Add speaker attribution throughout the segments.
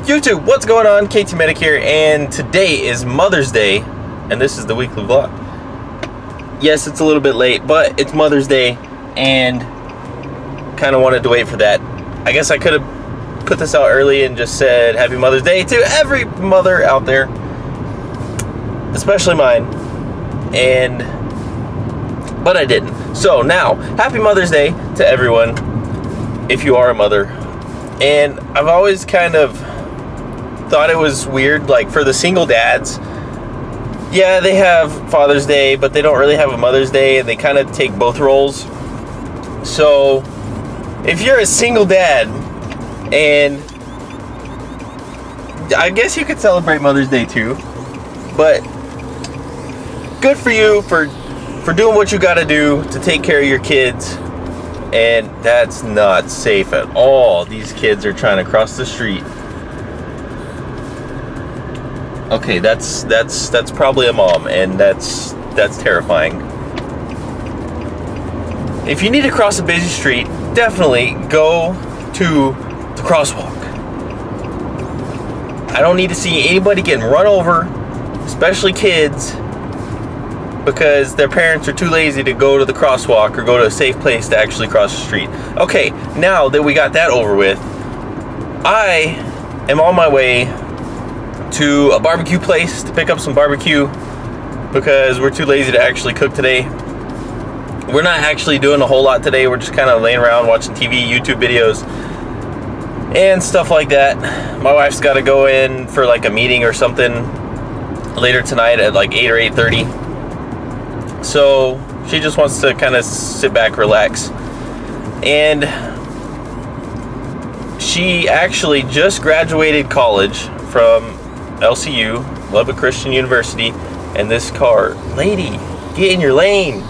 Speaker 1: YouTube, what's going on? KT Medic here, and today is Mother's Day, and this is the weekly vlog. Yes, it's a little bit late, but it's Mother's Day, and kind of wanted to wait for that. I guess I could have put this out early and just said Happy Mother's Day to every mother out there, especially mine, but I didn't. So now, Happy Mother's Day to everyone, if you are a mother. And I've always kind of thought it was weird, like for the single dads, yeah, they have Father's Day, but they don't really have a Mother's Day, and they kind of take both roles. So if you're a single dad, and I guess you could celebrate Mother's Day too, but good for you for doing what you gotta do to take care of your kids. And that's not safe at all. These kids are trying to cross the street. Okay, that's probably a mom, and that's terrifying. If you need to cross a busy street, definitely go to the crosswalk. I don't need to see anybody getting run over, especially kids, because their parents are too lazy to go to the crosswalk or go to a safe place to actually cross the street. Okay, now that we got that over with, I am on my way to a barbecue place to pick up some barbecue because we're too lazy to actually cook today. We're not actually doing a whole lot today. We're just kind of laying around watching TV, YouTube videos, and stuff like that. My wife's got to go in for like a meeting or something later tonight at like 8 or 8:30. So she just wants to kind of sit back, relax. And she actually just graduated college from LCU, Lubbock Christian University, and this car, lady, get in your lane.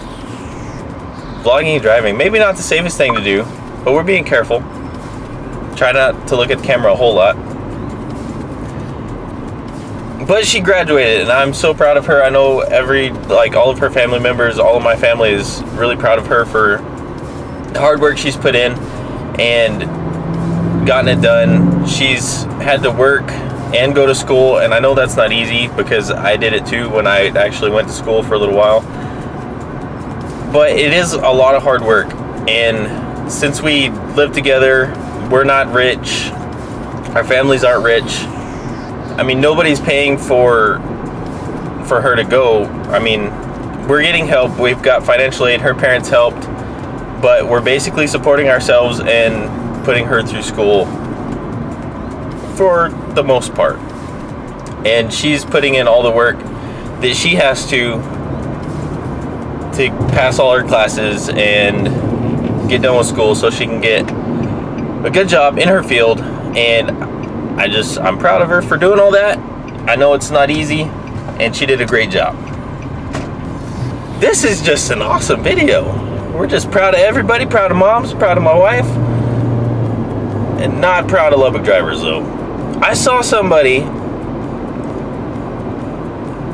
Speaker 1: Vlogging and driving, maybe not the safest thing to do, but we're being careful. Try not to look at the camera a whole lot. But she graduated, and I'm so proud of her. I know all of her family members, all of my family is really proud of her for the hard work she's put in and gotten it done. She's had to work and go to school, and I know that's not easy because I did it too when I actually went to school for a little while. But it is a lot of hard work, and since we live together, we're not rich. Our families aren't rich. I mean, nobody's paying for her to go. I mean, we're getting help. We've got financial aid. Her parents helped, but we're basically supporting ourselves and putting her through school for the most part. And she's putting in all the work that she has to pass all her classes and get done with school so she can get a good job in her field. And I'm proud of her for doing all that. I know it's not easy, and she did a great job. This is just an awesome video. We're just proud of everybody, proud of moms, proud of my wife, and not proud of Lubbock drivers though. I saw somebody,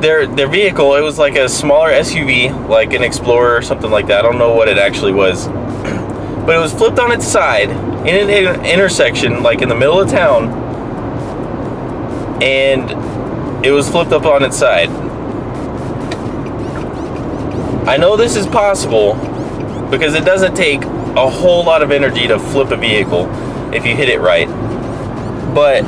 Speaker 1: their vehicle, it was like a smaller SUV, like an Explorer or something like that. I don't know what it actually was, but it was flipped on its side in an intersection, like in the middle of town, and it was flipped up on its side. I know this is possible because it doesn't take a whole lot of energy to flip a vehicle if you hit it right, but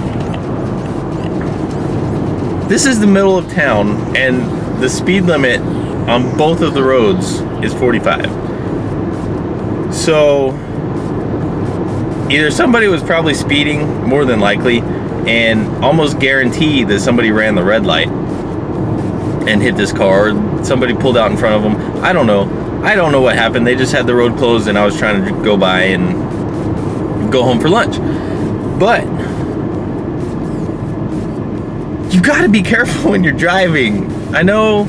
Speaker 1: this is the middle of town, and the speed limit on both of the roads is 45. So either somebody was probably speeding, more than likely, and almost guaranteed that somebody ran the red light and hit this car, or somebody pulled out in front of them. I don't know what happened. They just had the road closed, and I was trying to go by and go home for lunch. But you gotta be careful when you're driving. I know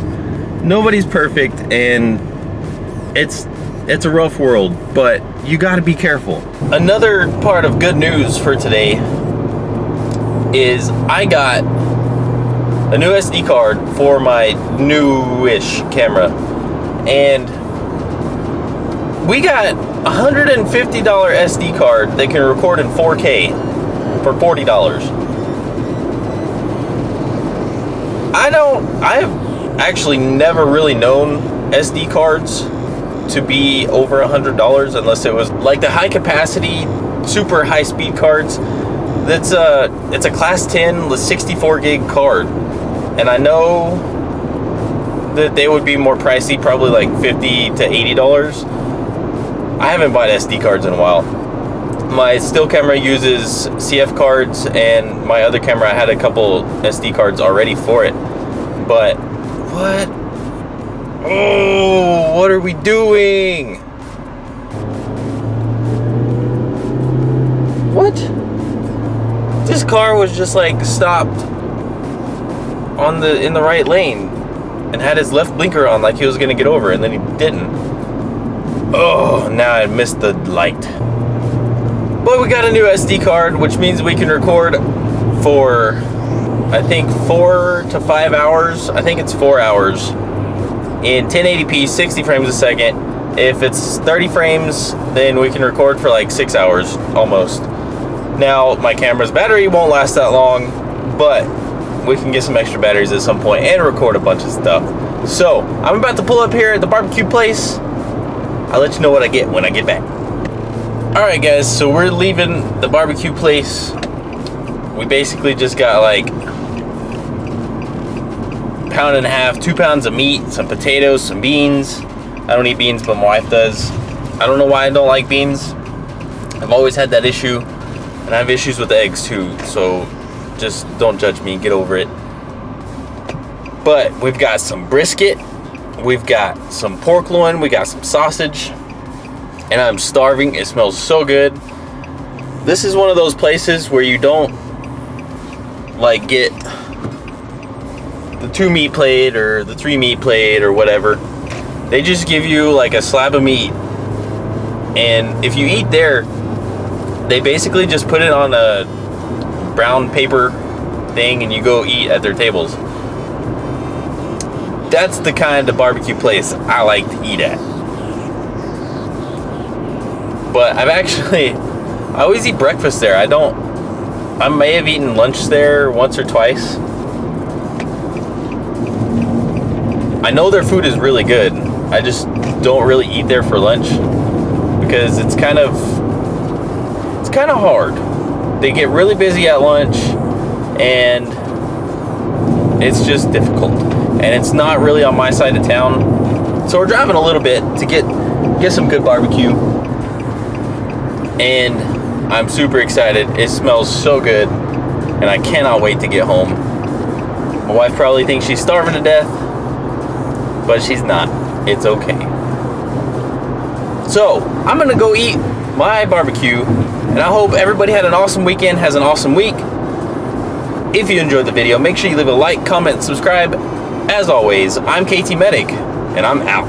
Speaker 1: nobody's perfect, and it's a rough world, but you gotta be careful. Another part of good news for today is I got a new SD card for my newish camera, and we got a $150 SD card that can record in 4K for $40. I've actually never really known SD cards to be over $100 unless it was like the high capacity, super high speed cards. It's a class 10 with 64 gig card, and I know that they would be more pricey, probably like $50 to $80. I haven't bought SD cards in a while. My still camera uses CF cards, and my other camera I had a couple SD cards already for it. But what? Oh, what are we doing? What? This car was just like stopped in the right lane and had his left blinker on like he was gonna get over, and then he didn't. Oh, now I missed the light. But we got a new SD card, which means we can record for, I think, 4 to 5 hours. I think it's 4 hours in 1080p, 60 frames a second. If it's 30 frames, then we can record for like 6 hours almost. Now, my camera's battery won't last that long, but we can get some extra batteries at some point and record a bunch of stuff. So, I'm about to pull up here at the barbecue place. I'll let you know what I get when I get back. Alright guys, so we're leaving the barbecue place. We basically just got like pound and a half, 2 pounds of meat, some potatoes, some beans. I don't eat beans, but my wife does. I don't know why I don't like beans. I've always had that issue, and I have issues with eggs too, so just don't judge me, get over it. But we've got some brisket, we've got some pork loin, we got some sausage, and I'm starving. It smells so good. This is one of those places where you don't like get the 2 meat plate or the 3 meat plate or whatever. They just give you like a slab of meat, and if you eat there, they basically just put it on a brown paper thing and you go eat at their tables. That's the kind of barbecue place I like to eat at. But I always eat breakfast there. I may have eaten lunch there once or twice. I know their food is really good. I just don't really eat there for lunch because it's kind of hard. They get really busy at lunch and it's just difficult. And it's not really on my side of town. So we're driving a little bit to get some good barbecue. And I'm super excited. It smells so good, and I cannot wait to get home. My wife probably thinks she's starving to death, but she's not. It's okay. So, I'm gonna go eat my barbecue, and I hope everybody had an awesome weekend, has an awesome week. If you enjoyed the video, make sure you leave a like, comment, and subscribe. As always, I'm KT Medic, and I'm out.